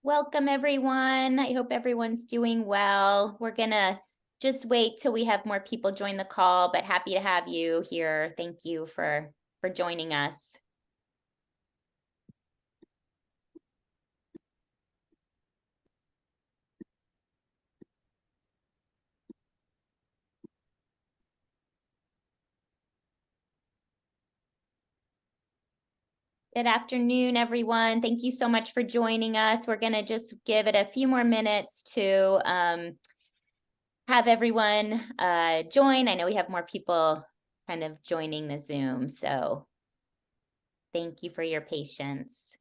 Welcome, everyone. I hope everyone's doing well. We're going to just wait till we have more people join the call, but happy to have you here. Thank you for joining us. Good afternoon, everyone. Thank you so much for joining us. We're going to just give it a few more minutes to have everyone join. I know we have more people kind of joining the Zoom, so thank you for your patience.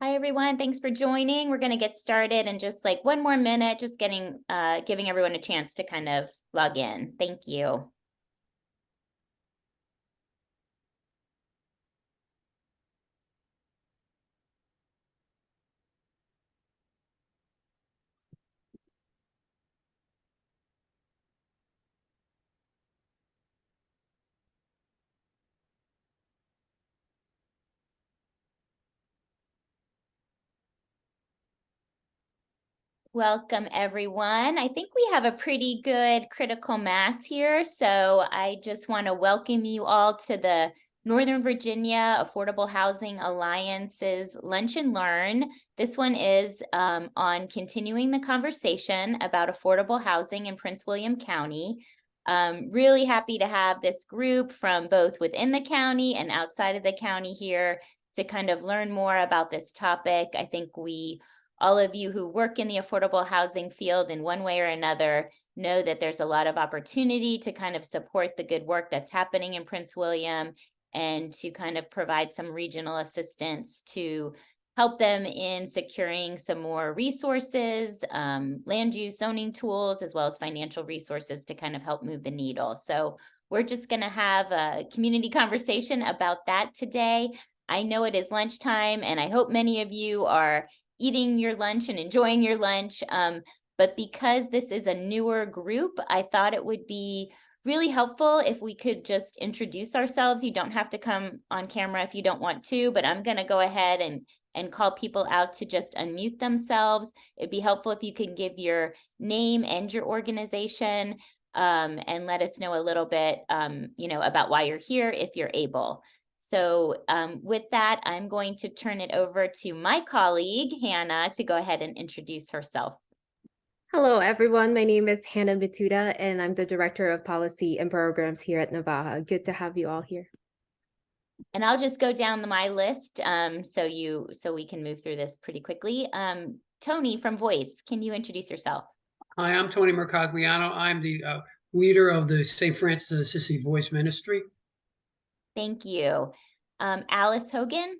Hi, everyone. Thanks for joining. We're going to get started in just like one more minute, just giving everyone a chance to kind of log in. Thank you. Welcome, everyone. I think we have a pretty good critical mass here, so I just want to welcome you all to the Northern Virginia Affordable Housing Alliance's Lunch and Learn. This one is on continuing the conversation about affordable housing in Prince William County. Really happy to have this group from both within the county and outside of the county here to kind of learn more about this topic. I think all of you who work in the affordable housing field in one way or another know that there's a lot of opportunity to kind of support the good work that's happening in Prince William and to kind of provide some regional assistance to help them in securing some more resources, land use zoning tools, as well as financial resources to kind of help move the needle. So we're just going to have a community conversation about that today. I know it is lunchtime, and I hope many of you are eating your lunch and enjoying your lunch. But because this is a newer group, I thought it would be really helpful if we could just introduce ourselves. You don't have to come on camera if you don't want to, but I'm going to go ahead and call people out to just unmute themselves. It'd be helpful if you could give your name and your organization and let us know a little bit, about why you're here if you're able. So with that, I'm going to turn it over to my colleague, Hannah, to go ahead and introduce herself. Hello, everyone. My name is Hannah Batuta, and I'm the Director of Policy and Programs here at Navaja. Good to have you all here. And I'll just go down my list so we can move through this pretty quickly. Tony from Voice, can you introduce yourself? Hi, I'm Tony Mercogliano. I'm the leader of the St. Francis of Assisi Voice Ministry. Thank you. Alice Hogan?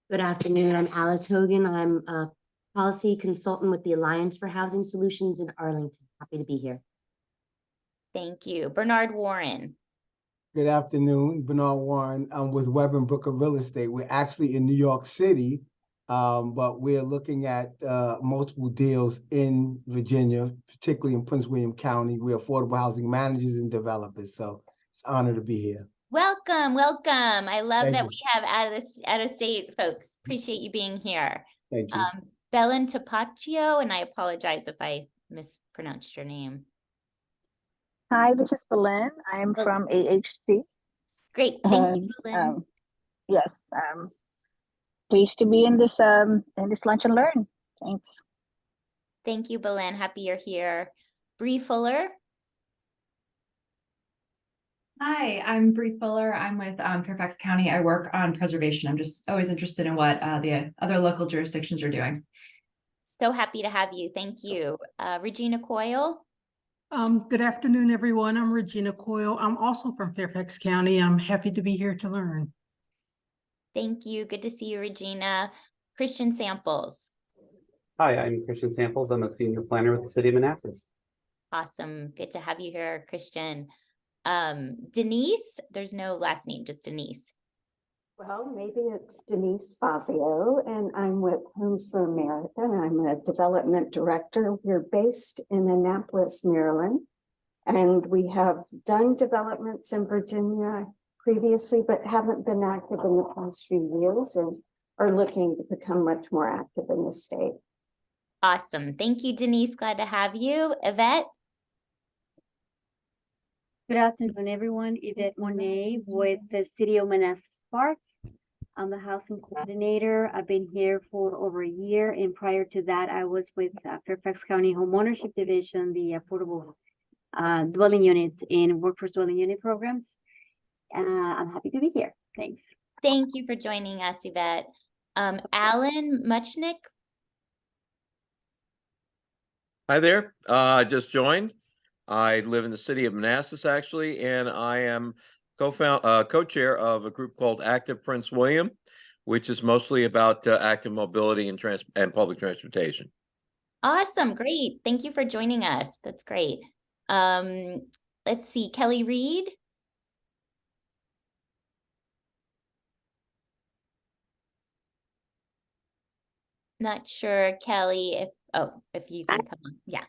Good afternoon. I'm Alice Hogan. I'm a policy consultant with the Alliance for Housing Solutions in Arlington. Happy to be here. Thank you. Bernard Warren. Good afternoon, Bernard Warren. I'm with Webb and Brooker Real Estate. We're actually in New York City, but we're looking at multiple deals in Virginia, particularly in Prince William County. We're affordable housing managers and developers, so it's an honor to be here. Welcome. I love that we have out of state folks. Appreciate you being here. Thank you. Belen Tapaccio, and I apologize if I mispronounced your name. Hi, this is Belen. I'm from AHC. Great, thank you, Belen. Yes, pleased to be in this lunch and learn. Thanks. Thank you, Belen. Happy you're here. Bree Fuller. Hi, I'm Bree Fuller. I'm with Fairfax County. I work on preservation. I'm just always interested in what the other local jurisdictions are doing. So happy to have you. Thank you. Regina Coyle. Good afternoon, everyone. I'm Regina Coyle. I'm also from Fairfax County. I'm happy to be here to learn. Thank you. Good to see you, Regina. Christian Samples. Hi, I'm Christian Samples. I'm a senior planner with the city of Manassas. Awesome. Good to have you here, Christian. Denise, there's no last name, just Denise. Well, maybe it's Denise Fazio, and I'm with Homes for America, and I'm a development director. We're based in Annapolis, Maryland, and we have done developments in Virginia previously, but haven't been active in the past few years and are looking to become much more active in the state. Awesome. Thank you, Denise. Glad to have you. Yvette? Good afternoon, everyone. Yvette Monet with the City of Manassas Park. I'm the housing coordinator. I've been here for over a year, and prior to that, I was with Fairfax County Homeownership Division, the affordable dwelling units and workforce dwelling unit programs. I'm happy to be here. Thanks. Thank you for joining us, Yvette. Alan Muchnick? Hi there. I just joined. I live in the city of Manassas, actually, and I am co-chair of a group called Active Prince William, which is mostly about active mobility and public transportation. Awesome. Great. Thank you for joining us. That's great. Let's see. Kelli Reed? Not sure, Kelly, if you can come on. Yeah.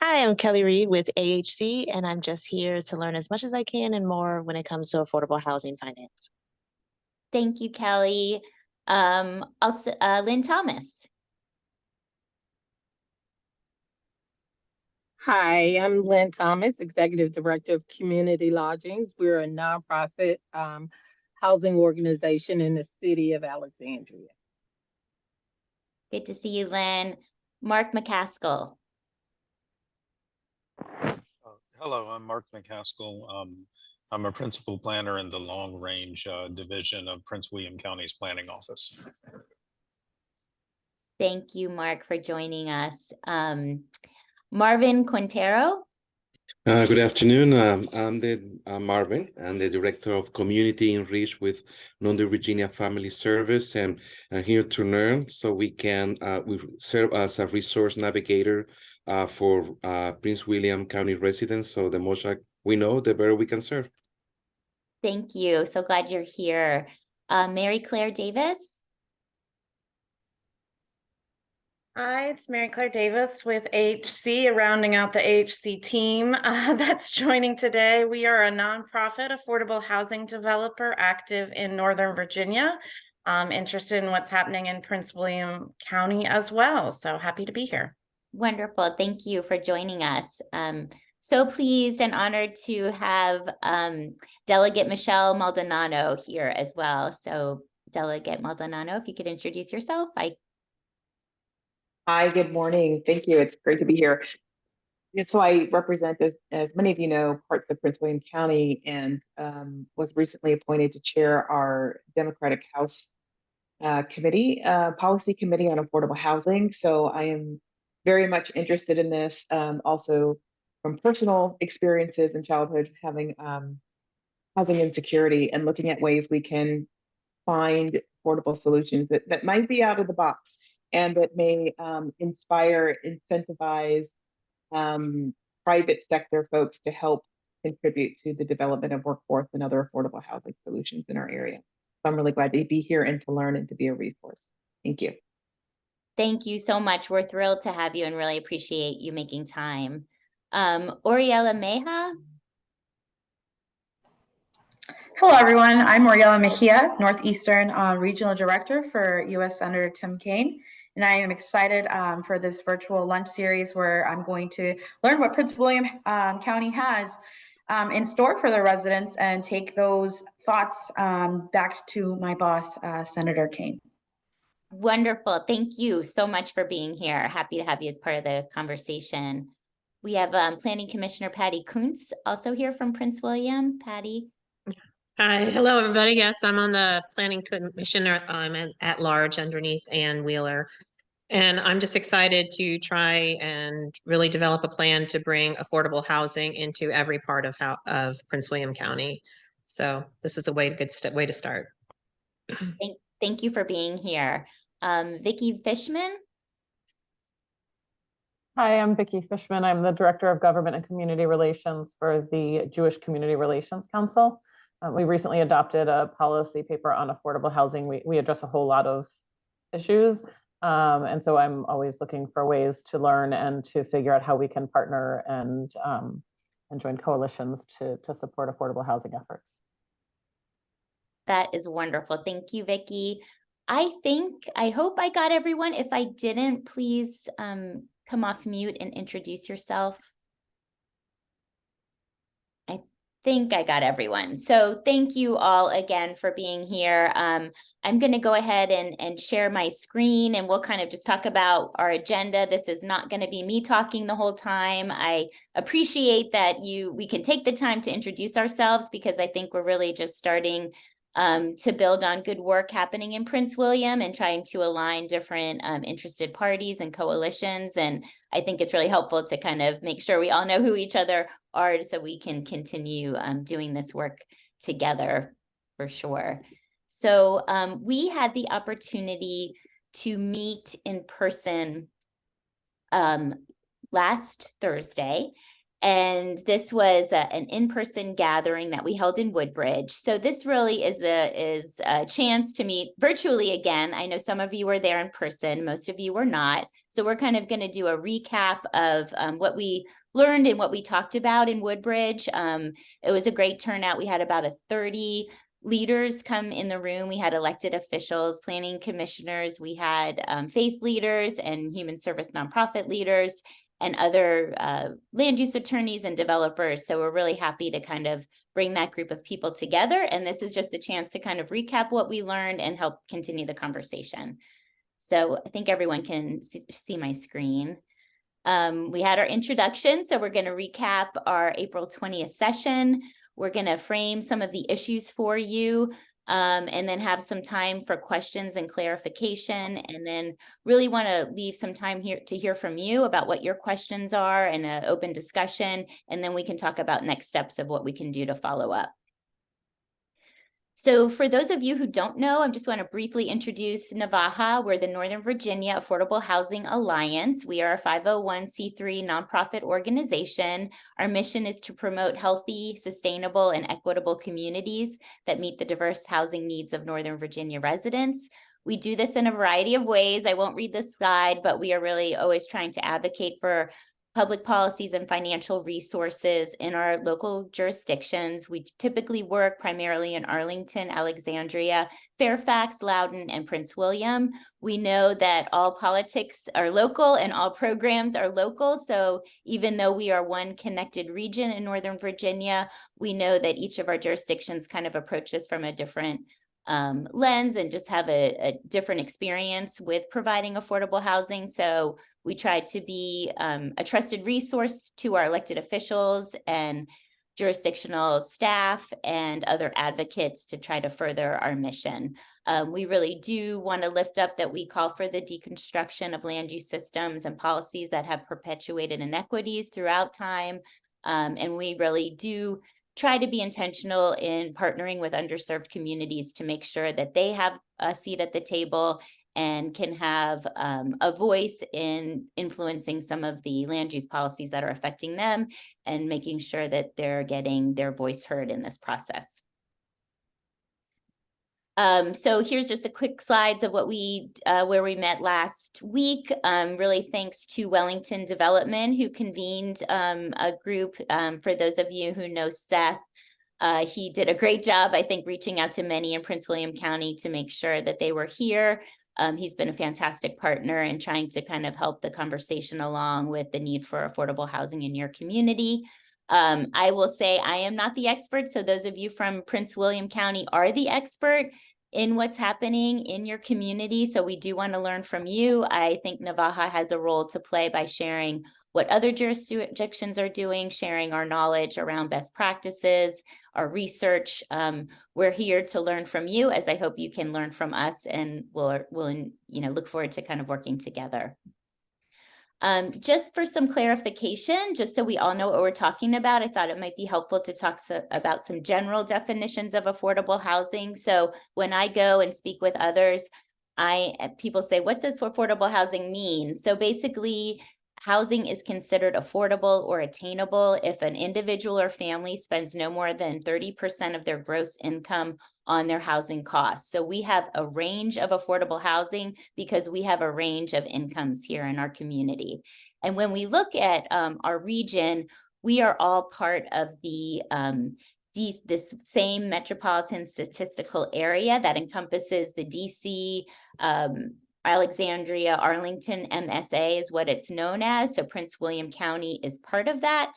Hi, I'm Kelli Reed with AHC, and I'm just here to learn as much as I can and more when it comes to affordable housing finance. Thank you, Kelly. Also, Lynn Thomas. Hi, I'm Lynn Thomas, Executive Director of Community Lodgings. We're a nonprofit housing organization in the city of Alexandria. Good to see you, Lynn. Mark McCaskill. Hello, I'm Mark McCaskill. I'm a principal planner in the Long Range Division of Prince William County's Planning Office. Thank you, Mark, for joining us. Marvin Quintero. Good afternoon. I'm Marvin. I'm the Director of Community Enrich with Northern Virginia Family Service, and I'm here to learn so we serve as a resource navigator for Prince William County residents. So the more we know, the better we can serve. Thank you. So glad you're here. Mary Claire Davis. Hi, it's Mary Claire Davis with AHC, rounding out the AHC team that's joining today. We are a nonprofit affordable housing developer active in Northern Virginia. Interested in what's happening in Prince William County as well. So happy to be here. Wonderful. Thank you for joining us. So pleased and honored to have Delegate Michelle Maldonado here as well. So Delegate Maldonado, if you could introduce yourself. Hi, good morning. Thank you. It's great to be here. So I represent, as many of you know, parts of Prince William County, and was recently appointed to chair our Democratic House committee, policy committee on affordable housing. So I am very much interested in this, also from personal experiences in childhood, having housing insecurity and looking at ways we can find affordable solutions that might be out of the box and that may inspire, incentivize private sector folks to help contribute to the development of workforce and other affordable housing solutions in our area. So I'm really glad to be here and to learn and to be a resource. Thank you. Thank you so much. We're thrilled to have you and really appreciate you making time. Oriela Meja. Hello, everyone. I'm Oriela Mejia, Northeastern Regional Director for U.S. Senator Tim Kaine, and I am excited for this virtual lunch series where I'm going to learn what Prince William County has in store for their residents and take those thoughts back to my boss, Senator Kaine. Wonderful. Thank you so much for being here. Happy to have you as part of the conversation. We have Planning Commissioner Patty Kuntz also here from Prince William. Patty. Hi, hello everybody. Yes, I'm on the Planning Commissioner. I'm at large underneath Ann Wheeler. And I'm just excited to try and really develop a plan to bring affordable housing into every part of Prince William County. So this is a good way to start. Thank you for being here. Vicki Fishman. Hi, I'm Vicki Fishman. I'm the Director of Government and Community Relations for the Jewish Community Relations Council. We recently adopted a policy paper on affordable housing. We address a whole lot of issues. And so I'm always looking for ways to learn and to figure out how we can partner and join coalitions to support affordable housing efforts. That is wonderful. Thank you, Vicki. I hope I got everyone. If I didn't, please come off mute and introduce yourself. I think I got everyone. So thank you all again for being here. I'm going to go ahead and share my screen, and we'll kind of just talk about our agenda. This is not going to be me talking the whole time. I appreciate that we can take the time to introduce ourselves, because I think we're really just starting to build on good work happening in Prince William and trying to align different interested parties and coalitions. And I think it's really helpful to kind of make sure we all know who each other are, so we can continue doing this work together for sure. So we had the opportunity to meet in person last Thursday. And this was an in-person gathering that we held in Woodbridge. So this really is a chance to meet virtually again. I know some of you were there in person, most of you were not. So we're kind of going to do a recap of what we learned and what we talked about in Woodbridge. It was a great turnout. We had about 30 leaders come in the room. We had elected officials, planning commissioners, we had faith leaders and human service nonprofit leaders, and other land use attorneys and developers. So we're really happy to kind of bring that group of people together. And this is just a chance to kind of recap what we learned and help continue the conversation. So I think everyone can see my screen. We had our introduction. So we're going to recap our April 20th session. We're going to frame some of the issues for you, and then have some time for questions and clarification, and then really want to leave some time here to hear from you about what your questions are and an open discussion, and then we can talk about next steps of what we can do to follow up. So for those of you who don't know, I just want to briefly introduce NAVAHA. We're the Northern Virginia Affordable Housing Alliance. We are a 501c3 nonprofit organization. Our mission is to promote healthy, sustainable, and equitable communities that meet the diverse housing needs of Northern Virginia residents. We do this in a variety of ways. I won't read this slide, but we are really always trying to advocate for public policies and financial resources in our local jurisdictions. We typically work primarily in Arlington, Alexandria, Fairfax, Loudoun, and Prince William. We know that all politics are local and all programs are local. So even though we are one connected region in Northern Virginia, we know that each of our jurisdictions kind of approach this from a different lens and just have a different experience with providing affordable housing. So we try to be a trusted resource to our elected officials and jurisdictional staff and other advocates to try to further our mission. We really do want to lift up that we call for the deconstruction of land use systems and policies that have perpetuated inequities throughout time. And we really do try to be intentional in partnering with underserved communities to make sure that they have a seat at the table and can have a voice in influencing some of the land use policies that are affecting them and making sure that they're getting their voice heard in this process. So here's just a quick slides of what where we met last week. Really thanks to Wellington Development, who convened a group. For those of you who know Seth, he did a great job, I think, reaching out to many in Prince William County to make sure that they were here. He's been a fantastic partner in trying to kind of help the conversation along with the need for affordable housing in your community. I will say I am not the expert, so those of you from Prince William County are the expert in what's happening in your community. So we do want to learn from you. I think NAVAHA has a role to play by sharing what other jurisdictions are doing, sharing our knowledge around best practices, our research. We're here to learn from you, as I hope you can learn from us, and we'll look forward to kind of working together. Just for some clarification, just so we all know what we're talking about, I thought it might be helpful to talk about some general definitions of affordable housing. So when I go and speak with others, people say, what does affordable housing mean? So basically, housing is considered affordable or attainable if an individual or family spends no more than 30% of their gross income on their housing costs. So we have a range of affordable housing because we have a range of incomes here in our community. And when we look at our region, we are all part of the this same metropolitan statistical area that encompasses the DC, Alexandria, Arlington MSA is what it's known as. So Prince William County is part of that.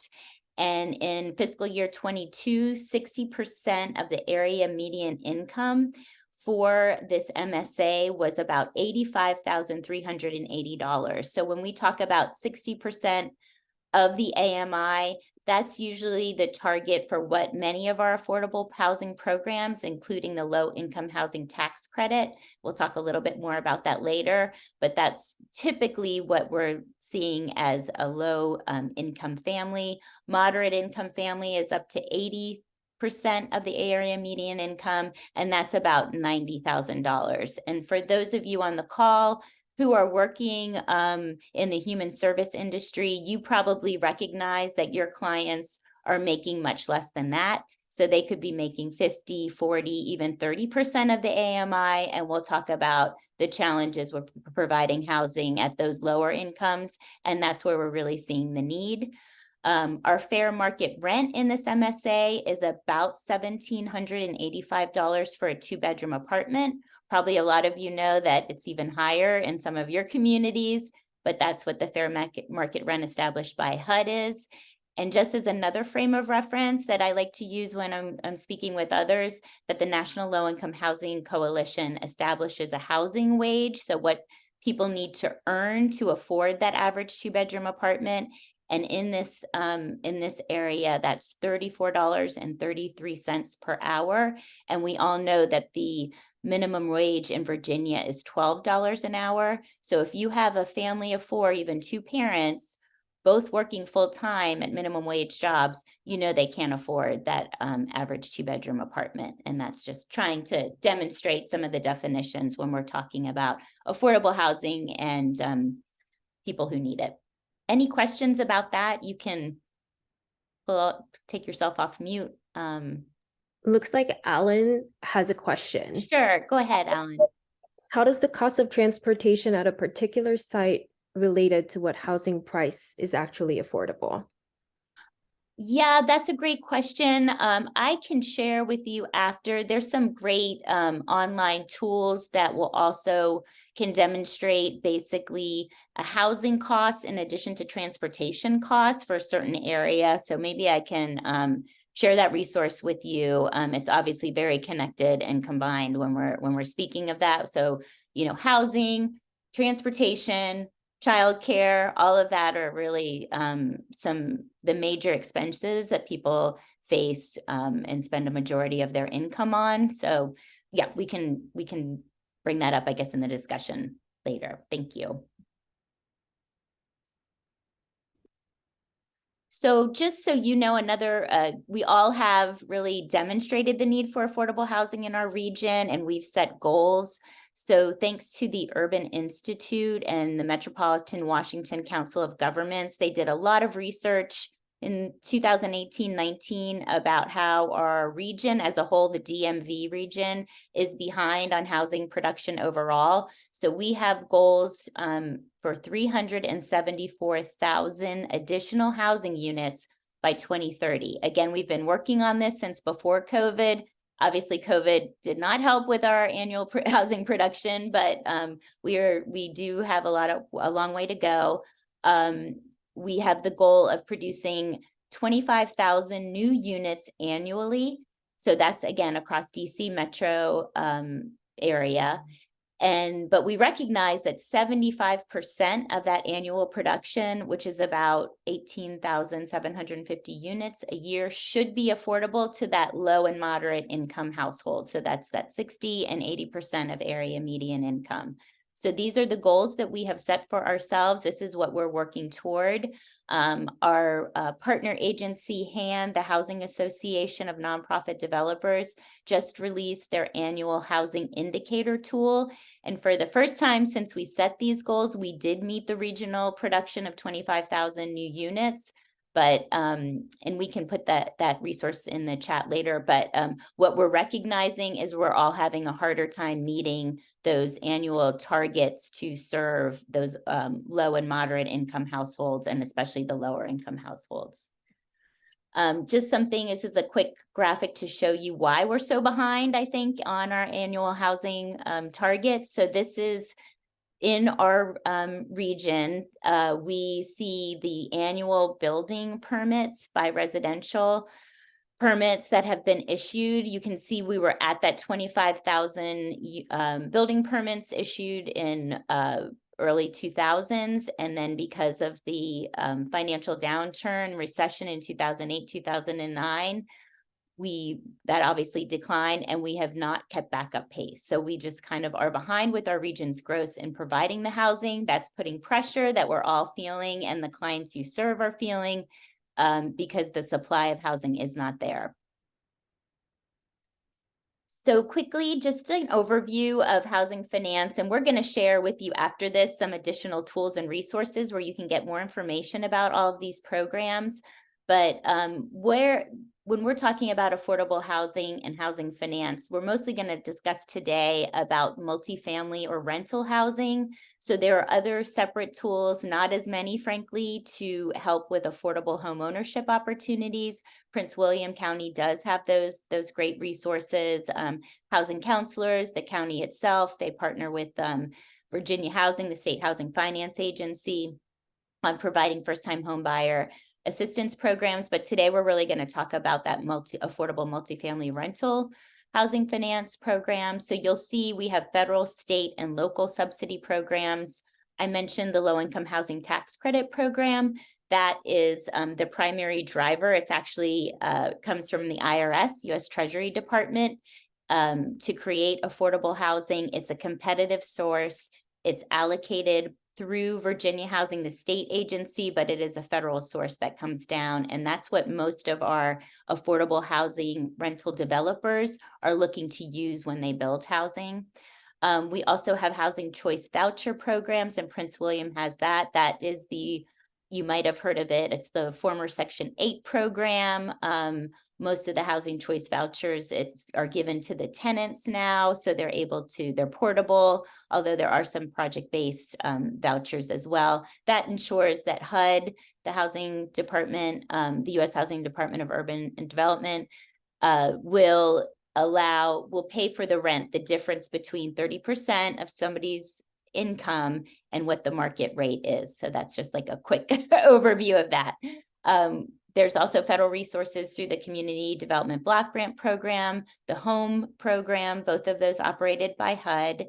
And in fiscal year 22, 60% of the area median income for this MSA was about $85,380. So when we talk about 60% of the AMI, that's usually the target for what many of our affordable housing programs, including the low income housing tax credit. We'll talk a little bit more about that later, but that's typically what we're seeing as a low income family. Moderate income family is up to 80% of the area median income, and that's about $90,000. And for those of you on the call who are working in the human service industry, you probably recognize that your clients are making much less than that. So they could be making 50, 40, even 30% of the AMI. And we'll talk about the challenges with providing housing at those lower incomes. And that's where we're really seeing the need. Our fair market rent in this MSA is about $1,785 for a 2-bedroom apartment. Probably a lot of you know that it's even higher in some of your communities, but that's what the fair market rent established by HUD is. And just as another frame of reference that I like to use when I'm speaking with others, that the National Low Income Housing Coalition establishes a housing wage. So what people need to earn to afford that average 2-bedroom apartment. And in this area, that's $34.33 per hour. And we all know that the minimum wage in Virginia is $12 an hour. So if you have a family of 4, even 2 parents, both working full-time at minimum wage jobs, you know they can't afford that average 2-bedroom apartment. And that's just trying to demonstrate some of the definitions when we're talking about affordable housing and people who need it. Any questions about that? You can take yourself off mute. Looks like Alan has a question. Sure, go ahead, Alan. How does the cost of transportation at a particular site related to what housing price is actually affordable? Yeah, that's a great question. I can share with you after. There's some great online tools that will also can demonstrate basically a housing cost in addition to transportation costs for a certain area. So maybe I can share that resource with you. It's obviously very connected and combined when we're speaking of that. So, you know, housing, transportation, childcare, all of that are really the major expenses that people face and spend a majority of their income on. So yeah, we can bring that up, I guess, in the discussion later. Thank you. So just so you know, we all have really demonstrated the need for affordable housing in our region, and we've set goals. So thanks to the Urban Institute and the Metropolitan Washington Council of Governments, they did a lot of research in 2018-19 about how our region as a whole, the DMV region, is behind on housing production overall. So we have goals for 374,000 additional housing units by 2030. Again, we've been working on this since before COVID. Obviously, COVID did not help with our annual housing production, but we do have a long way to go. We have the goal of producing 25,000 new units annually. So that's again across DC metro area. But we recognize that 75% of that annual production, which is about 18,750 units a year, should be affordable to that low and moderate income household. So that's that 60 and 80% of area median income. So these are the goals that we have set for ourselves. This is what we're working toward. Our partner agency, HAND, the Housing Association of Nonprofit Developers, just released their annual housing indicator tool. And for the first time since we set these goals, we did meet the regional production of 25,000 new units. But and we can put that resource in the chat later. But what we're recognizing is we're all having a harder time meeting those annual targets to serve those low and moderate income households, and especially the lower income households. Just something, this is a quick graphic to show you why we're so behind, I think, on our annual housing targets. So this is in our region, we see the annual building permits by residential permits that have been issued. You can see we were at that 25,000 building permits issued in early 2000s. And then because of the financial downturn, recession in 2008, 2009, that obviously declined, and we have not kept back up pace. So we just kind of are behind with our region's growth in providing the housing. That's putting pressure that we're all feeling, and the clients you serve are feeling, because the supply of housing is not there. So quickly, just an overview of housing finance, and we're going to share with you after this some additional tools and resources where you can get more information about all of these programs. But when we're talking about affordable housing and housing finance, we're mostly going to discuss today about multifamily or rental housing. So there are other separate tools, not as many, frankly, to help with affordable home ownership opportunities. Prince William County does have those great resources. Housing counselors, the county itself, they partner with Virginia Housing, the State Housing Finance Agency, on providing first-time home buyer assistance programs. But today we're really going to talk about that affordable multifamily rental housing finance program. So you'll see we have federal, state, and local subsidy programs. I mentioned the low-income housing tax credit program. That is the primary driver. It's actually comes from the IRS, U.S. Treasury Department, to create affordable housing. It's a competitive source. It's allocated through Virginia Housing, the state agency, but it is a federal source that comes down. And that's what most of our affordable housing rental developers are looking to use when they build housing. We also have housing choice voucher programs, and Prince William has that. That is you might have heard of it. It's the former Section 8 program. Most of the housing choice vouchers are given to the tenants now, so they're portable, although there are some project-based vouchers as well. That ensures that HUD, the housing department, the U.S. Housing Department of Urban and Development, will pay for the rent, the difference between 30% of somebody's income and what the market rate is. So that's just like a quick overview of that. There's also federal resources through the Community Development Block Grant Program, the HOME program, both of those operated by HUD.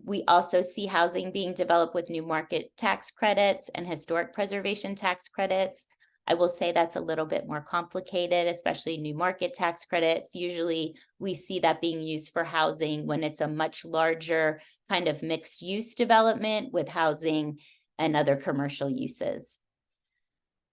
We also see housing being developed with new market tax credits and historic preservation tax credits. I will say that's a little bit more complicated, especially new market tax credits. Usually we see that being used for housing when it's a much larger kind of mixed use development with housing and other commercial uses.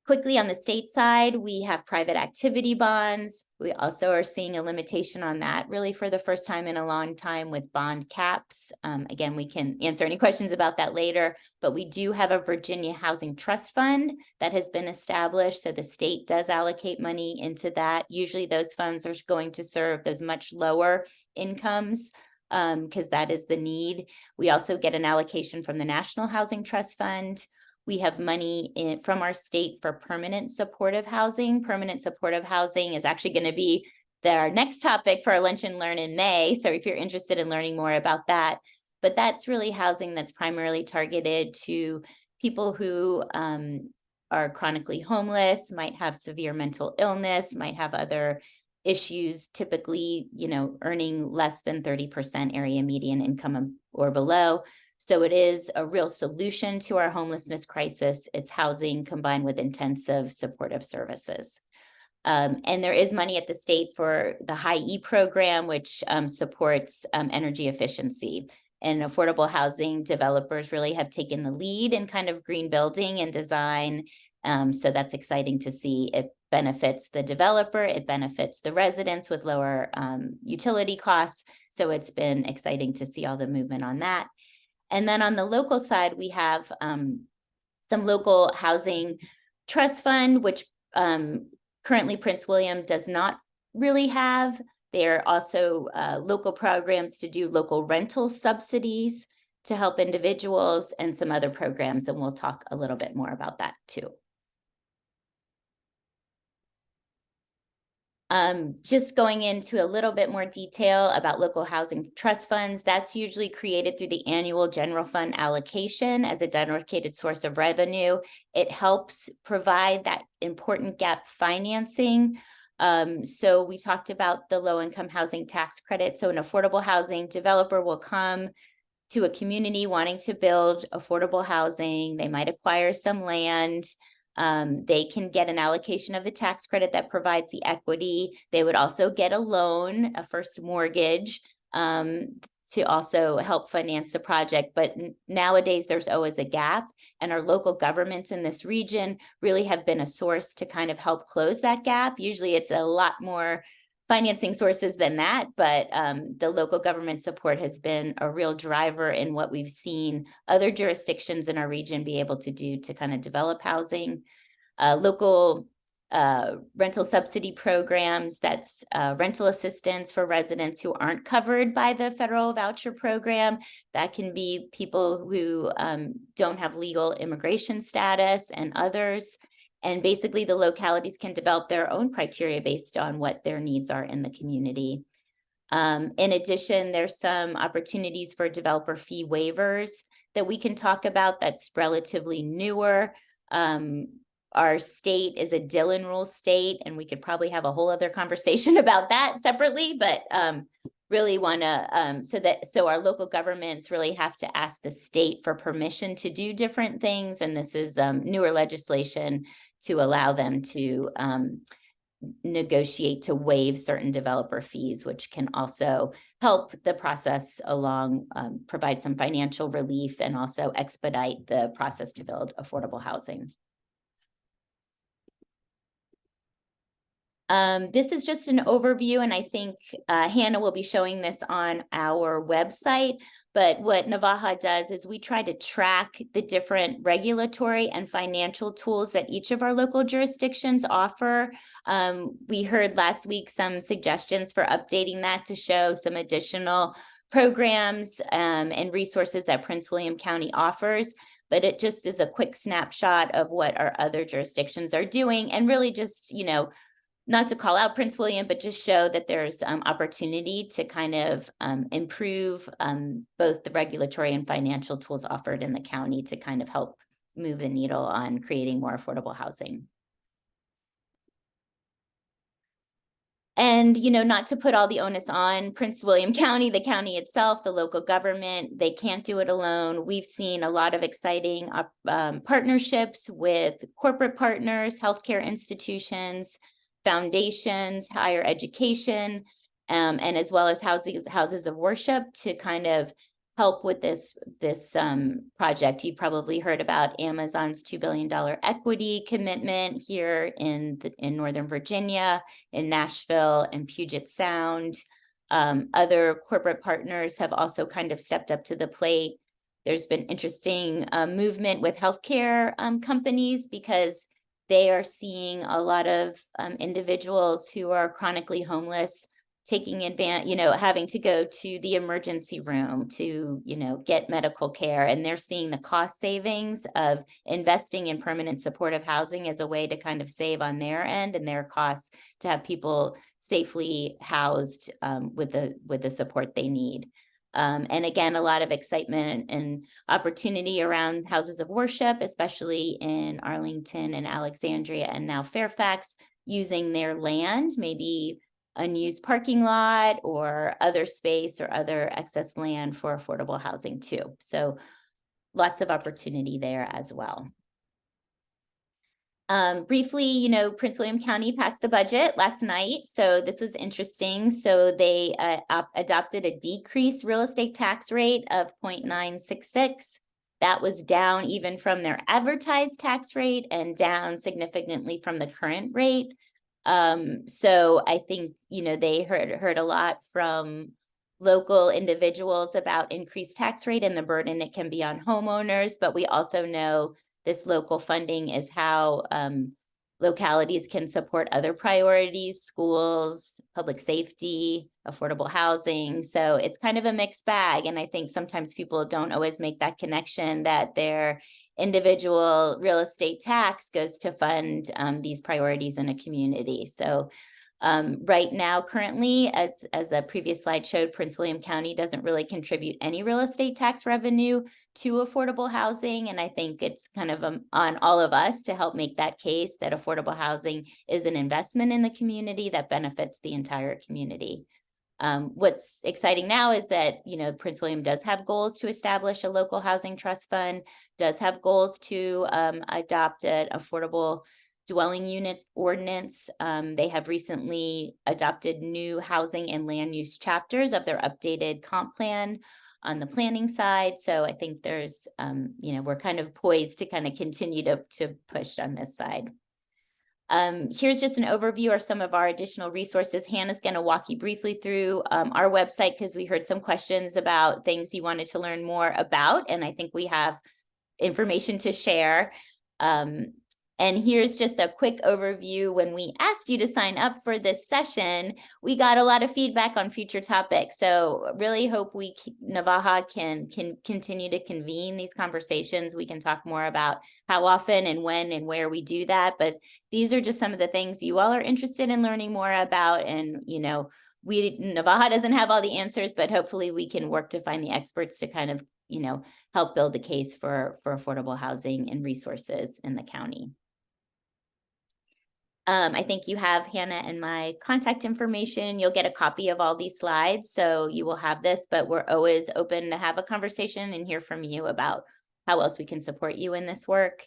Quickly on the state side, we have private activity bonds. We also are seeing a limitation on that really for the first time in a long time with bond caps. Again, we can answer any questions about that later, but we do have a Virginia Housing Trust Fund that has been established. So the state does allocate money into that. Usually those funds are going to serve those much lower incomes because that is the need. We also get an allocation from the National Housing Trust Fund. We have money from our state for permanent supportive housing. Permanent supportive housing is actually going to be our next topic for our Lunch and Learn in May. So if you're interested in learning more about that, but that's really housing that's primarily targeted to people who are chronically homeless, might have severe mental illness, might have other issues, typically, earning less than 30% area median income or below. So it is a real solution to our homelessness crisis. It's housing combined with intensive supportive services. And there is money at the state for the High E program, which supports energy efficiency. and affordable housing developers really have taken the lead in kind of green building and design. So that's exciting to see. It benefits the developer, it benefits the residents with lower utility costs. So it's been exciting to see all the movement on that. And then on the local side, we have some local housing trust fund, which currently Prince William does not really have. There are also local programs to do local rental subsidies to help individuals and some other programs, and we'll talk a little bit more about that too. Just going into a little bit more detail about local housing trust funds, that's usually created through the annual general fund allocation as a dedicated source of revenue. It helps provide that important gap financing. So we talked about the low-income housing tax credit. So an affordable housing developer will come to a community wanting to build affordable housing. They might acquire some land. They can get an allocation of the tax credit that provides the equity. They would also get a loan, a first mortgage, to also help finance the project. But nowadays there's always a gap, and our local governments in this region really have been a source to kind of help close that gap. Usually it's a lot more financing sources than that, but the local government support has been a real driver in what we've seen other jurisdictions in our region be able to do to kind of develop housing. Local rental subsidy programs, that's rental assistance for residents who aren't covered by the federal voucher program. That can be people who don't have legal immigration status and others. And basically the localities can develop their own criteria based on what their needs are in the community. In addition, there's some opportunities for developer fee waivers that we can talk about that's relatively newer. Our state is a Dillon rule state, and we could probably have a whole other conversation about that separately, but really want to, so our local governments really have to ask the state for permission to do different things. And this is newer legislation to allow them to negotiate to waive certain developer fees, which can also help the process along, provide some financial relief and also expedite the process to build affordable housing. This is just an overview, and I think Hannah will be showing this on our website. But what Navaja does is we try to track the different regulatory and financial tools that each of our local jurisdictions offer. We heard last week some suggestions for updating that to show some additional programs and resources that Prince William County offers. But it just is a quick snapshot of what our other jurisdictions are doing, and really just, you know, not to call out Prince William, but just show that there's opportunity to kind of improve both the regulatory and financial tools offered in the county to kind of help move the needle on creating more affordable housing. And, you know, not to put all the onus on Prince William County, the county itself, the local government, they can't do it alone. We've seen a lot of exciting partnerships with corporate partners, healthcare institutions, foundations, higher education, and as well as houses of worship to kind of help with this project. You probably heard about Amazon's $2 billion equity commitment here in Northern Virginia, in Nashville and Puget Sound. Other corporate partners have also kind of stepped up to the plate. There's been interesting movement with healthcare companies because they are seeing a lot of individuals who are chronically homeless taking advantage, you know, having to go to the emergency room to, you know, get medical care. And they're seeing the cost savings of investing in permanent supportive housing as a way to kind of save on their end and their costs to have people safely housed with the support they need. And again, a lot of excitement and opportunity around houses of worship, especially in Arlington and Alexandria and now Fairfax, using their land, maybe unused parking lot or other space or other excess land for affordable housing too. So lots of opportunity there as well. Briefly, Prince William County passed the budget last night, so this was interesting. So they adopted a decreased real estate tax rate of 0.966. That was down even from their advertised tax rate and down significantly from the current rate. So I think, they heard a lot from local individuals about increased tax rate and the burden it can be on homeowners, but we also know this local funding is how localities can support other priorities, schools, public safety, affordable housing. So it's kind of a mixed bag. And I think sometimes people don't always make that connection that their individual real estate tax goes to fund these priorities in a community. So right now, currently, as the previous slide showed, Prince William County doesn't really contribute any real estate tax revenue to affordable housing. And I think it's kind of on all of us to help make that case that affordable housing is an investment in the community that benefits the entire community. What's exciting now is that, Prince William does have goals to establish a local housing trust fund, does have goals to adopt an affordable dwelling unit ordinance. They have recently adopted new housing and land use chapters of their updated comp plan on the planning side. So I think there's, we're kind of poised to kind of continue to push on this side. Here's just an overview of some of our additional resources. Hannah's going to walk you briefly through our website because we heard some questions about things you wanted to learn more about, and I think we have information to share. And here's just a quick overview. When we asked you to sign up for this session, we got a lot of feedback on future topics. So really hope Navajo can continue to convene these conversations. We can talk more about how often and when and where we do that. But these are just some of the things you all are interested in learning more about. And, Navajo doesn't have all the answers, but hopefully we can work to find the experts to kind of, help build the case for affordable housing and resources in the county. I think you have Hannah and my contact information. You'll get a copy of all these slides, so you will have this, but we're always open to have a conversation and hear from you about how else we can support you in this work.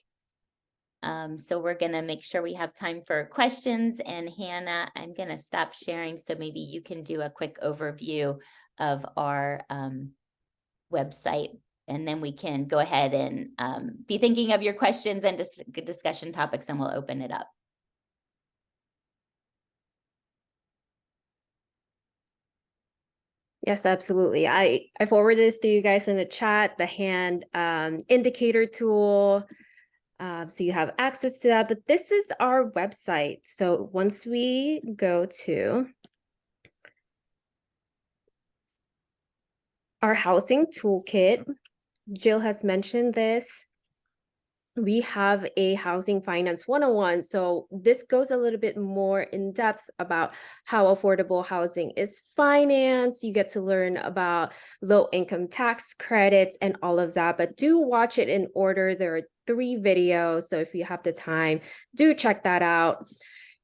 So we're gonna make sure we have time for questions, and Hannah, I'm gonna stop sharing so maybe you can do a quick overview of our website, and then we can go ahead and be thinking of your questions and discussion topics, and we'll open it up. Yes, absolutely. I forwarded this to you guys in the chat, the hand indicator tool. So you have access to that, but this is our website. So once we go to our housing toolkit, Jill has mentioned this. We have a housing finance 101. So this goes a little bit more in depth about how affordable housing is financed. You get to learn about low income tax credits and all of that, but do watch it in order. There are 3 videos. So if you have the time, do check that out.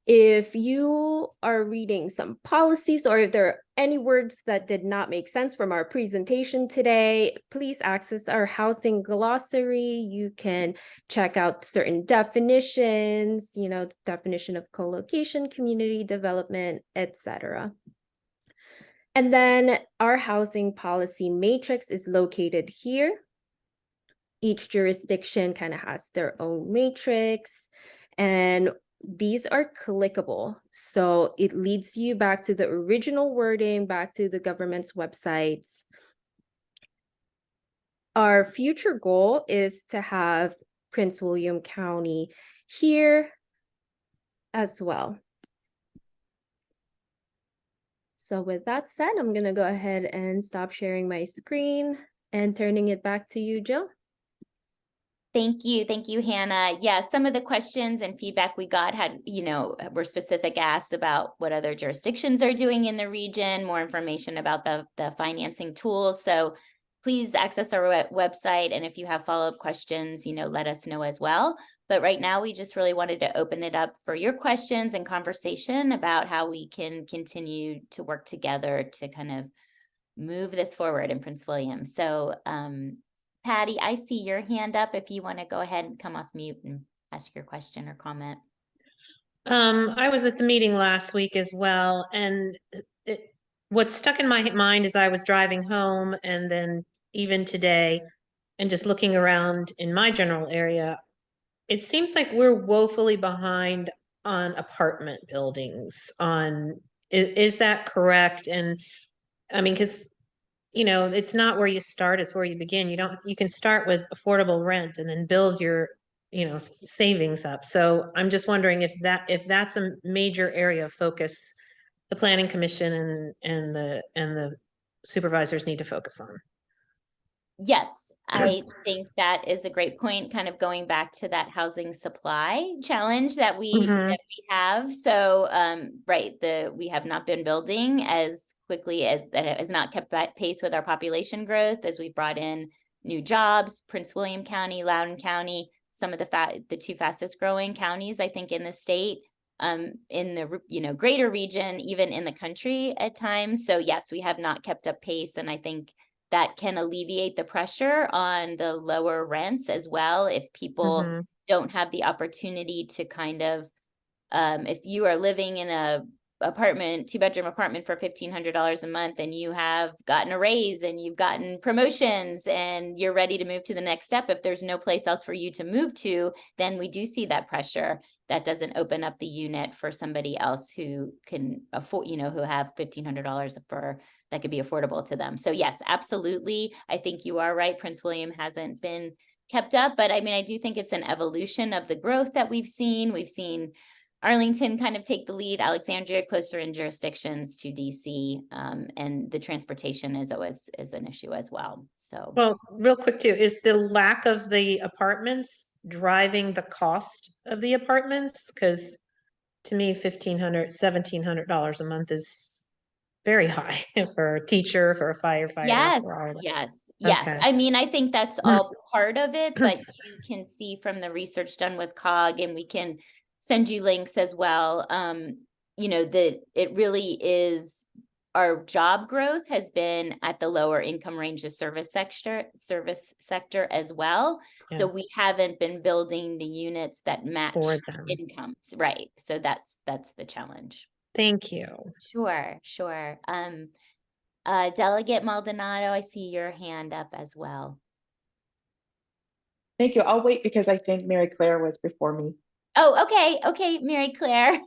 If you are reading some policies, or if there are any words that did not make sense from our presentation today, please access our housing glossary. You can check out certain definitions, definition of co-location, community development, etc. And then our housing policy matrix is located here. Each jurisdiction kind of has their own matrix, and these are clickable. So it leads you back to the original wording, back to the government's websites. Our future goal is to have Prince William County here as well. So with that said, I'm going to go ahead and stop sharing my screen and turning it back to you, Jill. Thank you, Hannah. Yeah, some of the questions and feedback we got had, were specific asks about what other jurisdictions are doing in the region, more information about the financing tools. So please access our website, and if you have follow-up questions, let us know as well. But right now, we just really wanted to open it up for your questions and conversation about how we can continue to work together to kind of move this forward in Prince William. So, Patty, I see your hand up if you want to go ahead and come off mute and ask your question or comment. I was at the meeting last week as well, and what stuck in my mind as I was driving home and then even today and just looking around in my general area, it seems like we're woefully behind on apartment buildings. Is that correct? And I mean, because it's not where you start, it's where you begin. You can start with affordable rent and then build your savings up. So I'm just wondering if that's a major area of focus the planning commission and the supervisors need to focus on. Yes, I think that is a great point, kind of going back to that housing supply challenge that we have. So, right, we have not been building as quickly as that has not kept pace with our population growth as we brought in new jobs. Prince William County, Loudoun County, some of the two fastest growing counties, I think, in the state, in the greater region, even in the country at times. So yes, we have not kept up pace, and I think that can alleviate the pressure on the lower rents as well. If people don't have the opportunity to kind of, if you are living in a apartment, 2-bedroom apartment for $1,500 a month, and you have gotten a raise and you've gotten promotions and you're ready to move to the next step, if there's no place else for you to move to, then we do see that pressure. That doesn't open up the unit for somebody else who can afford, who have $1,500 for that could be affordable to them. So yes, absolutely. I think you are right. Prince William hasn't been kept up, but I mean, I do think it's an evolution of the growth that we've seen. We've seen Arlington kind of take the lead, Alexandria closer in jurisdictions to DC, and the transportation is always an issue as well. So, well, real quick too, is the lack of the apartments driving the cost of the apartments? Because to me, $1,500, $1,700 a month is very high for a teacher, for a firefighter. Yes. Okay. I mean, I think that's all part of it, but you can see from the research done with COG, and we can send you links as well. That it really is, our job growth has been at the lower income range of service sector as well. Yeah. So we haven't been building the units that match For them. incomes, right? So that's the challenge. Thank you. Sure. Delegate Maldonado, I see your hand up as well. Thank you. I'll wait because I think Mary Claire was before me. Oh, okay, Mary Claire.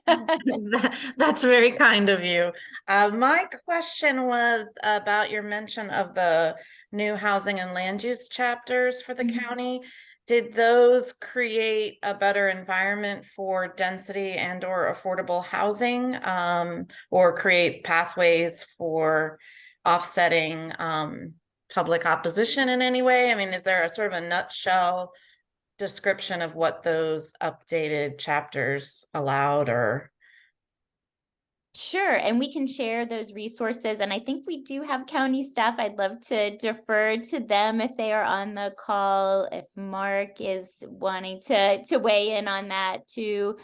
That's very kind of you. My question was about your mention of the new housing and land use chapters for the county. Did those create a better environment for density and or affordable housing, or create pathways for offsetting public opposition in any way? I mean, is there a sort of a nutshell description of what those updated chapters allowed? Or Sure, and we can share those resources, and I think we do have county staff. I'd love to defer to them if they are on the call, if Mark is wanting to weigh in on that too.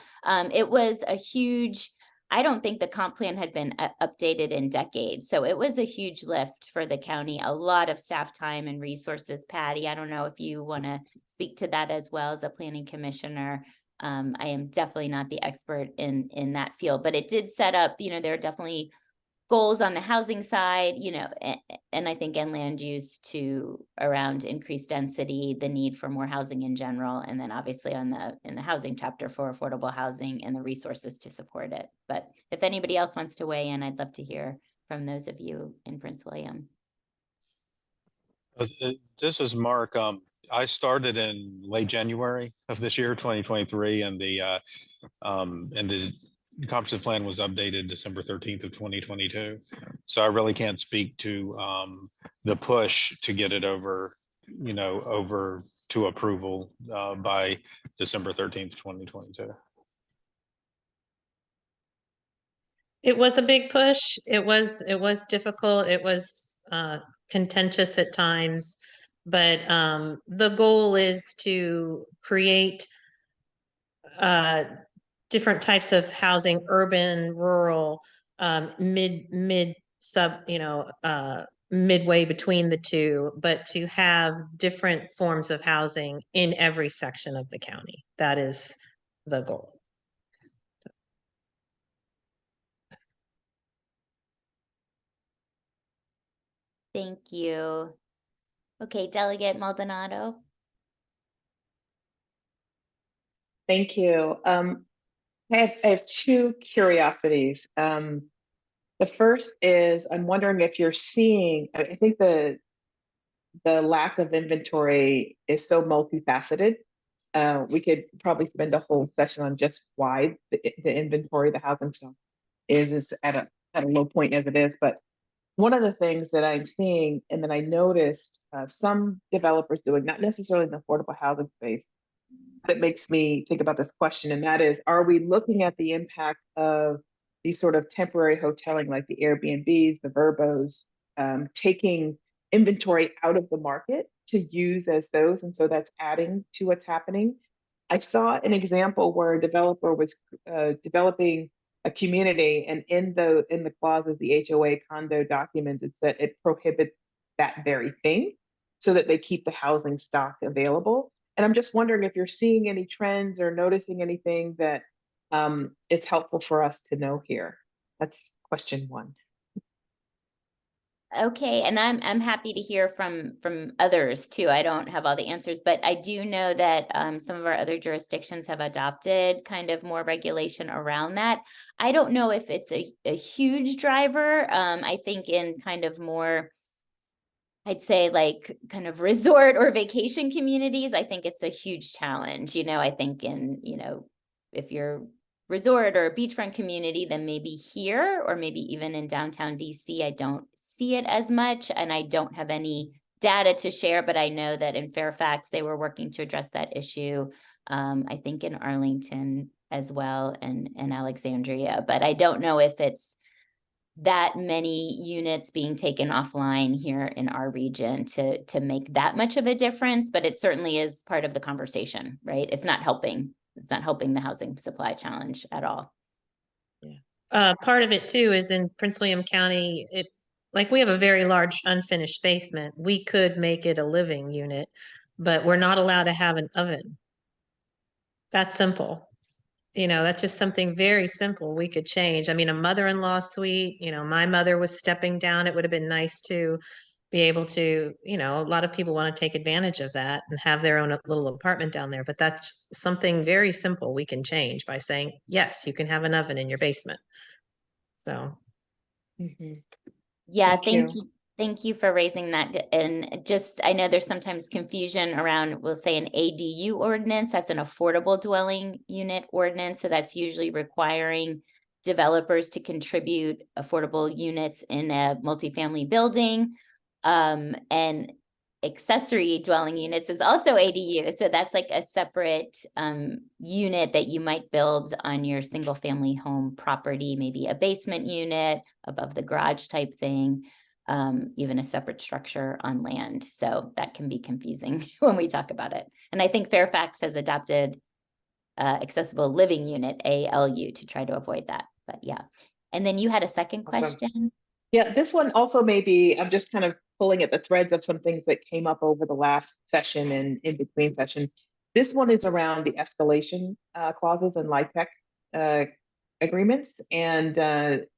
It was a huge, I don't think the comp plan had been updated in decades, so it was a huge lift for the county, a lot of staff time and resources. Patty, I don't know if you want to speak to that as well as a planning commissioner. I am definitely not the expert in that field, but it did set up, there are definitely goals on the housing side, and I think in land use to around increased density, the need for more housing in general, and then obviously in the housing chapter for affordable housing and the resources to support it. But if anybody else wants to weigh in, I'd love to hear from those of you in Prince William. This is Mark. I started in late January of this year, 2023, and the comprehensive plan was updated December 13th of 2022. So I really can't speak to the push to get it over to approval by December 13th, 2022. It was a big push. It was difficult. It was contentious at times, but the goal is to create different types of midway between the two, but to have different forms of housing in every section of the county. That is the goal. Thank you. Okay, Delegate Maldonado. Thank you. I have two curiosities. The first is I'm wondering if you're seeing, I think the lack of inventory is so multifaceted. We could probably spend a whole session on just why the inventory, the housing stock is at a low point as it is. But one of the things that I'm seeing and that I noticed some developers doing, not necessarily in the affordable housing space, that makes me think about this question, and that is, are we looking at the impact of these sort of temporary hoteling like the Airbnbs, the Verbos, taking inventory out of the market to use as those, and so that's adding to what's happening. I saw an example where a developer was developing a community, and in the clauses, the HOA condo documents, it said it prohibits that very thing so that they keep the housing stock available. And I'm just wondering if you're seeing any trends or noticing anything that is helpful for us to know here. That's question one. Okay, and I'm happy to hear from others too. I don't have all the answers, but I do know that some of our other jurisdictions have adopted kind of more regulation around that. I don't know if it's a huge driver. I think in kind of more, I'd say like kind of resort or vacation communities, I think it's a huge challenge. I think in, if you're resort or a beachfront community, then maybe here or maybe even in downtown DC, I don't see it as much. And I don't have any data to share, but I know that in Fairfax, they were working to address that issue. I think in Arlington as well and Alexandria, but I don't know if it's that many units being taken offline here in our region to make that much of a difference, but it certainly is part of the conversation, right? It's not helping the housing supply challenge at all. Part of it too is in Prince William County, it's like we have a very large unfinished basement. We could make it a living unit, but we're not allowed to have an oven. That's simple. That's just something very simple we could change. I mean, a mother-in-law suite, my mother was stepping down. It would have been nice to be able to, a lot of people want to take advantage of that and have their own little apartment down there. But that's something very simple we can change by saying, yes, you can have an oven in your basement. So. Yeah, thank you. Thank you for raising that. And just, I know there's sometimes confusion around, we'll say an ADU ordinance, that's an affordable dwelling unit ordinance. So that's usually requiring developers to contribute affordable units in a multifamily building. And accessory dwelling units is also ADU. So that's like a separate unit that you might build on your single family home property, maybe a basement unit above the garage type thing. Even a separate structure on land. So that can be confusing when we talk about it. And I think Fairfax has adopted accessible living unit, ALU, to try to avoid that. But yeah. And then you had a second question. Yeah, this one also maybe, I'm just kind of pulling at the threads of some things that came up over the last session and in between session. This one is around the escalation clauses and LIHTC agreements. And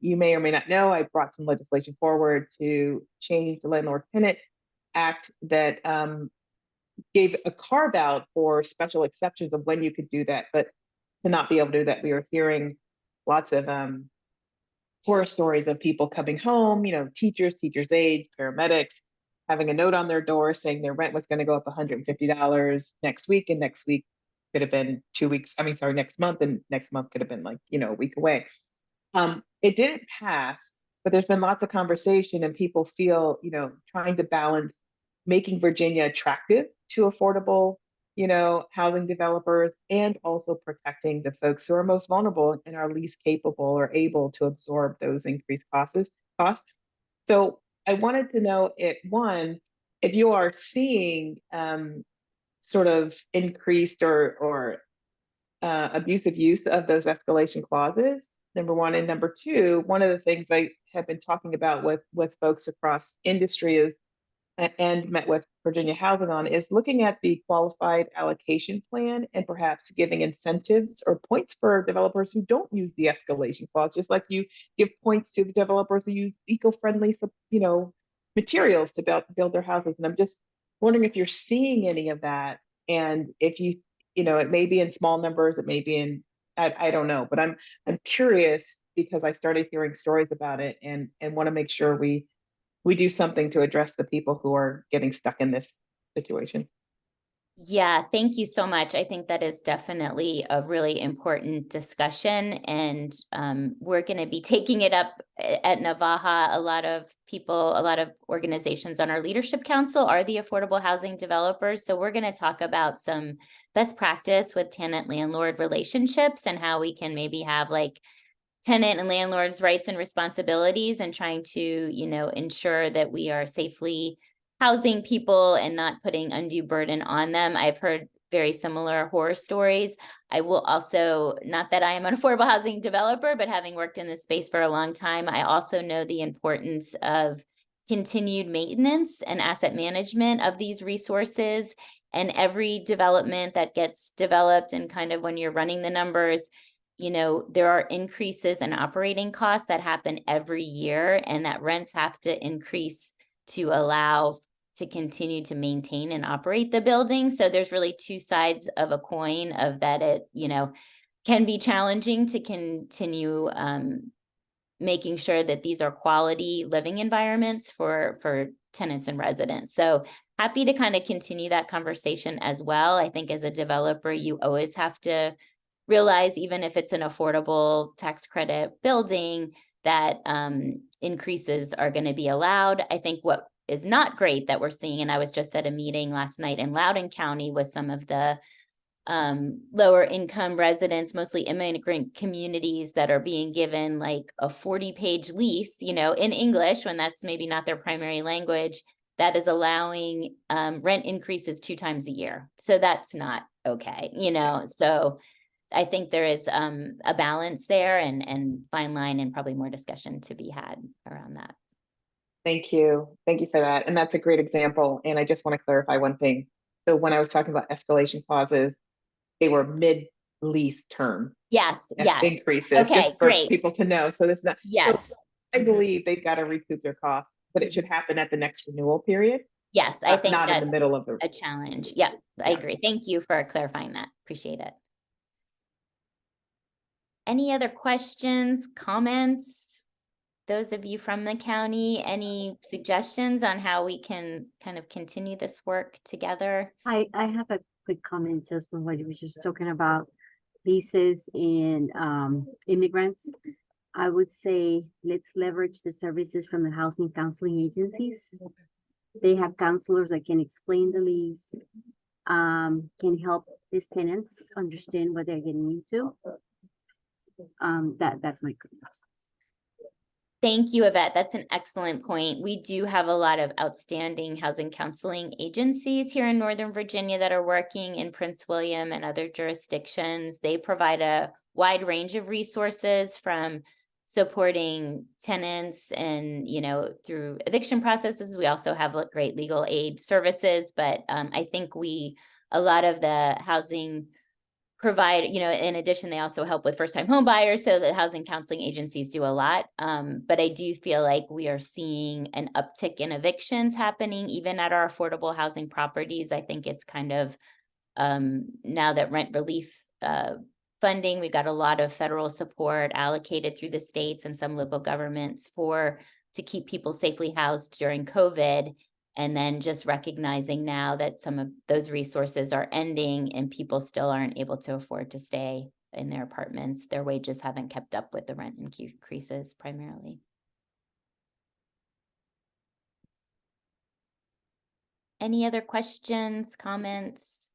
you may or may not know, I brought some legislation forward to change the Landlord-Tenant Act that gave a carve out for special exceptions of when you could do that, but to not be able to do that, we are hearing lots of horror stories of people coming home, teachers, aides, paramedics, having a note on their door saying their rent was going to go up $150 next week, and next week could have been 2 weeks. Next month, and next month could have been like, a week away. It didn't pass, but there's been lots of conversation and people feel, trying to balance making Virginia attractive to affordable, housing developers and also protecting the folks who are most vulnerable and are least capable or able to absorb those increased costs. So I wanted to know if you are seeing sort of increased or abusive use of those escalation clauses number one. And number two, one of the things I have been talking about with folks across industry is, and met with Virginia Housing on, is looking at the qualified allocation plan and perhaps giving incentives or points for developers who don't use the escalation clause, just like you give points to the developers who use eco-friendly, materials to build their houses. And I'm just wondering if you're seeing any of that, and if it may be in small numbers, it may be in, I don't know, but I'm curious because I started hearing stories about it, and want to make sure we do something to address the people who are getting stuck in this situation. Yeah, thank you so much. I think that is definitely a really important discussion, and we're going to be taking it up at Navaja. A lot of organizations on our leadership council are the affordable housing developers. So we're going to talk about some best practice with tenant-landlord relationships and how we can maybe have like tenant and landlord's rights and responsibilities, and trying to, ensure that we are safely housing people and not putting undue burden on them. I've heard very similar horror stories. I will also, not that I am an affordable housing developer, but having worked in this space for a long time, I also know the importance of continued maintenance and asset management of these resources. And every development that gets developed, and kind of when you're running the numbers, there are increases in operating costs that happen every year, and that rents have to increase to allow to continue to maintain and operate the building. So there's really two sides of a coin of that. It, can be challenging to continue making sure that these are quality living environments for tenants and residents. So happy to kind of continue that conversation as well. I think as a developer, you always have to realize, even if it's an affordable tax credit building, that increases are going to be allowed. I think what is not great that we're seeing, and I was just at a meeting last night in Loudoun County with some of the lower income residents, mostly immigrant communities, that are being given like a 40-page lease, in English, when that's maybe not their primary language, that is allowing rent increases 2 times a year. So that's not okay, so I think there is a balance there, and fine line, and probably more discussion to be had around that. Thank you. Thank you for that. And that's a great example. And I just want to clarify one thing. So when I was talking about escalation clauses, they were mid-lease term. Yes. Increases, okay, just for great. people to know. So it's not, yes. So I believe they've got to recoup their costs, but it should happen at the next renewal period. Yes, I think not that's in the middle of a challenge. Yeah, I agree. Thank you for clarifying that. Appreciate it. Any other questions, comments? Those of you from the county, any suggestions on how we can kind of continue this work together? I have a quick comment just on what you were just talking about, leases and immigrants. I would say let's leverage the services from the housing counseling agencies. They have counselors that can explain the lease, can help these tenants understand what they're getting into. That's my comment. Thank you, Yvette. That's an excellent point. We do have a lot of outstanding housing counseling agencies here in Northern Virginia that are working in Prince William and other jurisdictions. They provide a wide range of resources, from supporting tenants and, through eviction processes. We also have great legal aid services, but I think a lot of the housing provide, in addition, they also help with first-time home buyers. So the housing counseling agencies do a lot. But I do feel like we are seeing an uptick in evictions happening, even at our affordable housing properties. I think it's kind of, now that rent relief funding, we've got a lot of federal support allocated through the states and some local governments to keep people safely housed during COVID. And then just recognizing now that some of those resources are ending and people still aren't able to afford to stay in their apartments. Their wages haven't kept up with the rent increases primarily. Any other questions, comments?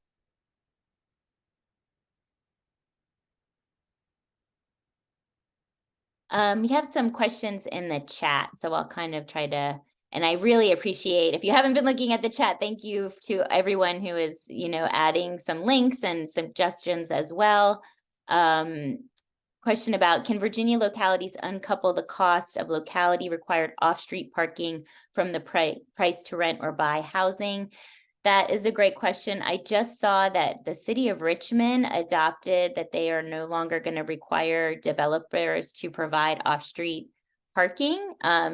We have some questions in the chat, so I'll kind of try to. And I really appreciate, if you haven't been looking at the chat, thank you to everyone who is, adding some links and suggestions as well. question about, can Virginia localities uncouple the cost of locality required off-street parking from the price to rent or buy housing? That is a great question. I just saw that the city of Richmond adopted that they are no longer going to require developers to provide off-street parking.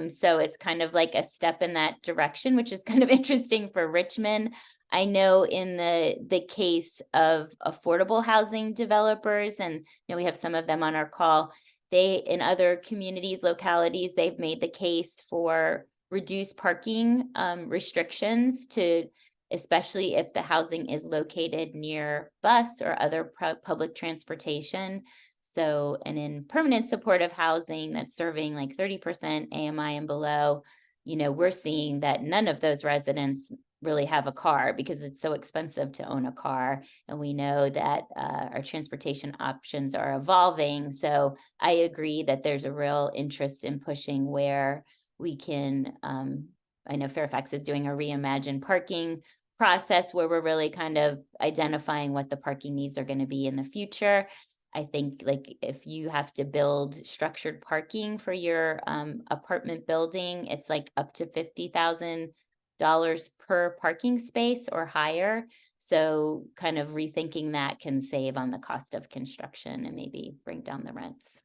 So it's kind of like a step in that direction, which is kind of interesting for Richmond. I know in the case of affordable housing developers, and you know, we have some of them on our call, they in other communities, localities, they've made the case for reduced parking restrictions to, especially if the housing is located near bus or other public transportation. So, and in permanent supportive housing that's serving like 30% AMI and below, you know, we're seeing that none of those residents really have a car because it's so expensive to own a car. And we know that our transportation options are evolving. So I agree that there's a real interest in pushing where we can, I know Fairfax is doing a reimagined parking process where we're really kind of identifying what the parking needs are going to be in the future. I think like if you have to build structured parking for your apartment building, it's like up to $50,000 per parking space or higher. So kind of rethinking that can save on the cost of construction and maybe bring down the rents.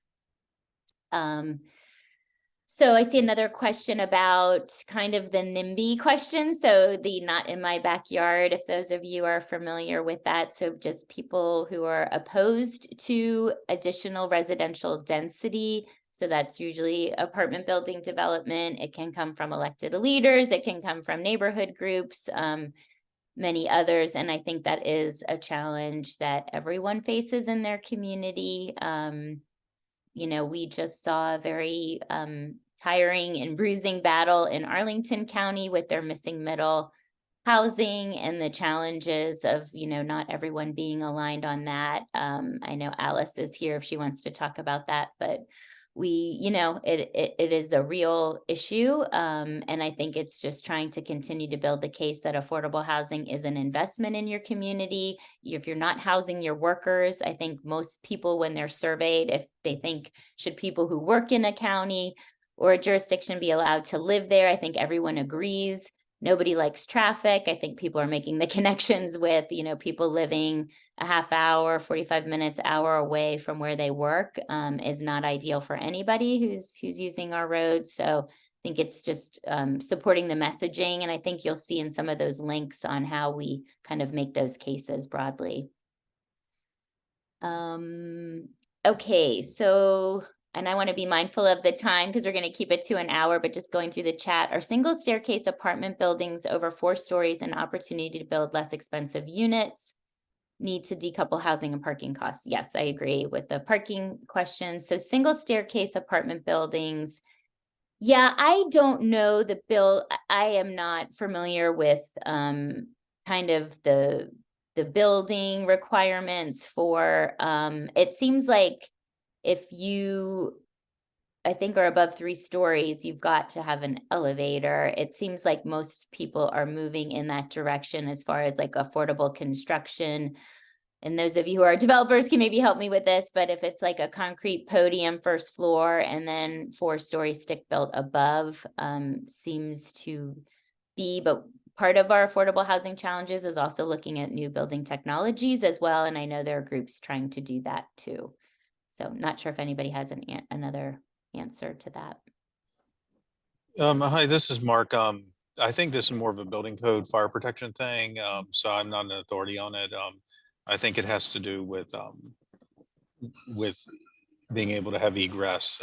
So I see another question about kind of the NIMBY question. So the not in my backyard, if those of you are familiar with that. So just people who are opposed to additional residential density. So that's usually apartment building development. It can come from elected leaders. It can come from neighborhood groups, many others. And I think that is a challenge that everyone faces in their community. You know, we just saw a very tiring and bruising battle in Arlington County with their missing middle housing and the challenges of, you know, not everyone being aligned on that. I know Alice is here if she wants to talk about that, but we, you know, it is a real issue. And I think it's just trying to continue to build the case that affordable housing is an investment in your community. If you're not housing your workers, I think most people when they're surveyed, if they think, should people who work in a county or a jurisdiction be allowed to live there? I think everyone agrees. Nobody likes traffic. I think people are making the connections with, you know, people living a half hour, 45 minutes, hour away from where they work is not ideal for anybody who's using our roads. So I think it's just supporting the messaging. And I think you'll see in some of those links on how we kind of make those cases broadly. Okay, so, and I want to be mindful of the time because we're going to keep it to an hour, but just going through the chat, are single staircase apartment buildings over 4 stories an opportunity to build less expensive units? Need to decouple housing and parking costs? Yes, I agree with the parking question. So single staircase apartment buildings, yeah, I don't know the bill. I am not familiar with kind of the building requirements for, it seems like if you, I think, are above 3 stories, you've got to have an elevator. It seems like most people are moving in that direction as far as like affordable construction. And those of you who are developers can maybe help me with this, but if it's like a concrete podium first floor and then 4-story stick built above, seems to be, but part of our affordable housing challenges is also looking at new building technologies as well. And I know there are groups trying to do that too. So not sure if anybody has another answer to that. Hi, this is Mark. I think this is more of a building code fire protection thing. So I'm not an authority on it. I think it has to do with being able to have egress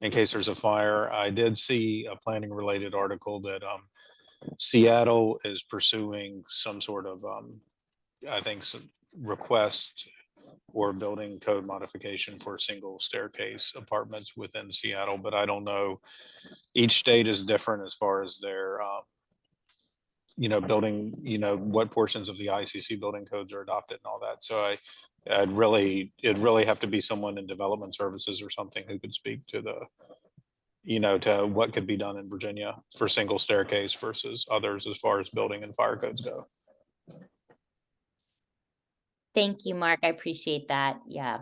in case there's a fire. I did see a planning related article that Seattle is pursuing some sort of, I think, some request or building code modification for single staircase apartments within Seattle, but I don't know. Each state is different as far as their, you know, building, you know, what portions of the ICC building codes are adopted and all that. So it'd really have to be someone in development services or something who could speak to the, you know, to what could be done in Virginia for single staircase versus others as far as building and fire codes go. Thank you, Mark. I appreciate that. Yeah.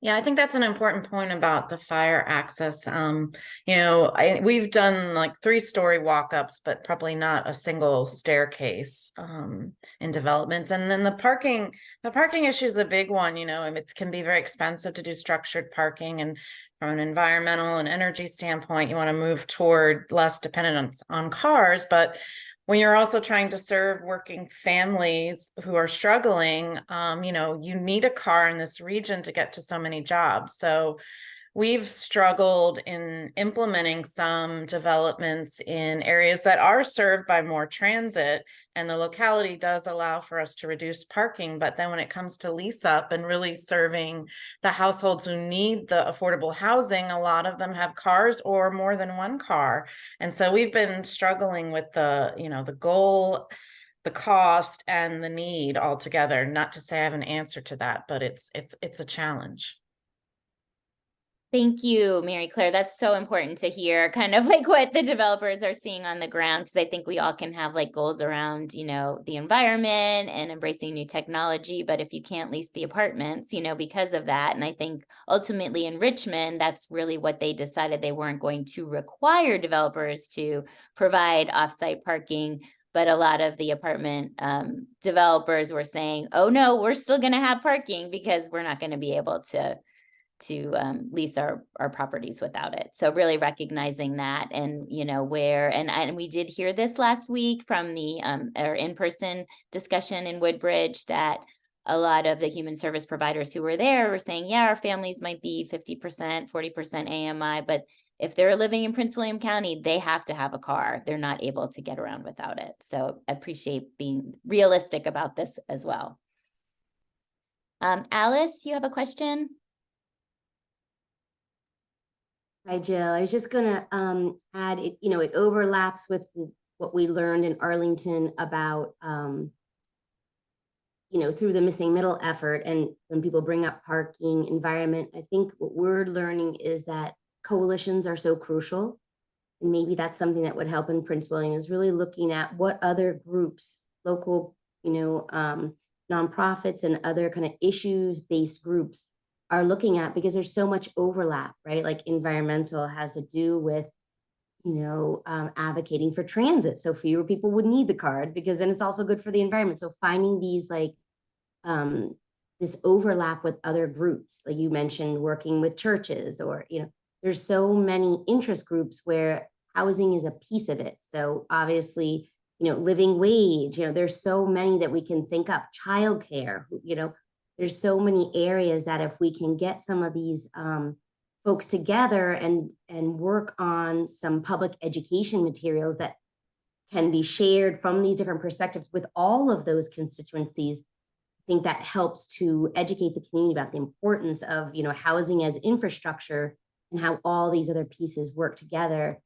Yeah, I think that's an important point about the fire access. We've done like 3-story walk-ups, but probably not a single staircase in developments. And then the parking issue is a big one, and it can be very expensive to do structured parking. And from an environmental and energy standpoint, you want to move toward less dependence on cars. But when you're also trying to serve working families who are struggling, you need a car in this region to get to so many jobs. So we've struggled in implementing some developments in areas that are served by more transit, and the locality does allow for us to reduce parking. But then when it comes to lease up and really serving the households who need the affordable housing, a lot of them have cars or more than one car. And so we've been struggling with the goal, the cost, and the need all together. Not to say I have an answer to that, but it's a challenge. Thank you, Mary Claire. That's so important to hear kind of like what the developers are seeing on the ground, because I think we all can have like goals around, the environment and embracing new technology. But if you can't lease the apartments, because of that, and I think ultimately in Richmond, that's really what they decided. They weren't going to require developers to provide offsite parking. But a lot of the apartment developers were saying, oh no, we're still going to have parking because we're not going to be able to lease our properties without it. So really recognizing that, and and we did hear this last week from the or in-person discussion in Woodbridge, that a lot of the human service providers who were there were saying, yeah, our families might be 50%, 40% AMI, but if they're living in Prince William County, they have to have a car. They're not able to get around without it. So I appreciate being realistic about this as well. Alice, you have a question? Hi, Jill. I was just gonna add, it overlaps with what we learned in Arlington about, through the missing middle effort. And when people bring up parking, environment, I think what we're learning is that coalitions are so crucial. And maybe that's something that would help in Prince William, is really looking at what other groups, local, nonprofits and other kind of issues-based groups are looking at, because there's so much overlap, right? Like environmental has to do with, advocating for transit. So fewer people would need the cars, because then it's also good for the environment. So finding these this overlap with other groups, like you mentioned, working with churches, or, there's so many interest groups where housing is a piece of it. So obviously, living wage, there's so many that we can think up, childcare, there's so many areas that if we can get some of these folks together and work on some public education materials that can be shared from these different perspectives with all of those constituencies, I think that helps to educate the community about the importance of, housing as infrastructure and how all these other pieces work together,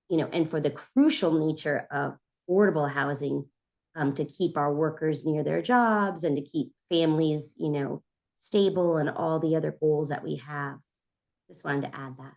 and for the crucial nature of affordable housing, to keep our workers near their jobs and to keep families, stable, and all the other goals that we have. Just wanted to add that.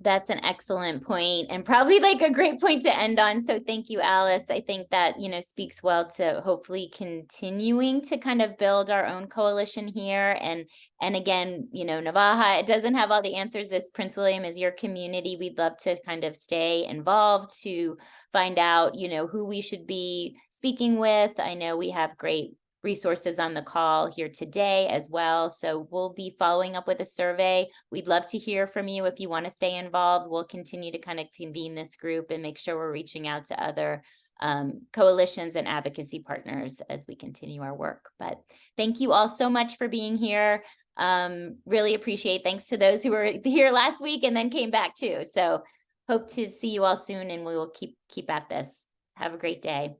That's an excellent point, and probably like a great point to end on. So thank you, Alice. I think that, speaks well to hopefully continuing to kind of build our own coalition here. And again, Navaja, it doesn't have all the answers. This Prince William is your community. We'd love to kind of stay involved to find out, who we should be speaking with. I know we have great resources on the call here today as well. So we'll be following up with a survey. We'd love to hear from you if you want to stay involved. We'll continue to kind of convene this group and make sure we're reaching out to other coalitions and advocacy partners as we continue our work. But thank you all so much for being here. Really appreciate. Thanks to those who were here last week and then came back too. So hope to see you all soon, and we will keep at this. Have a great day.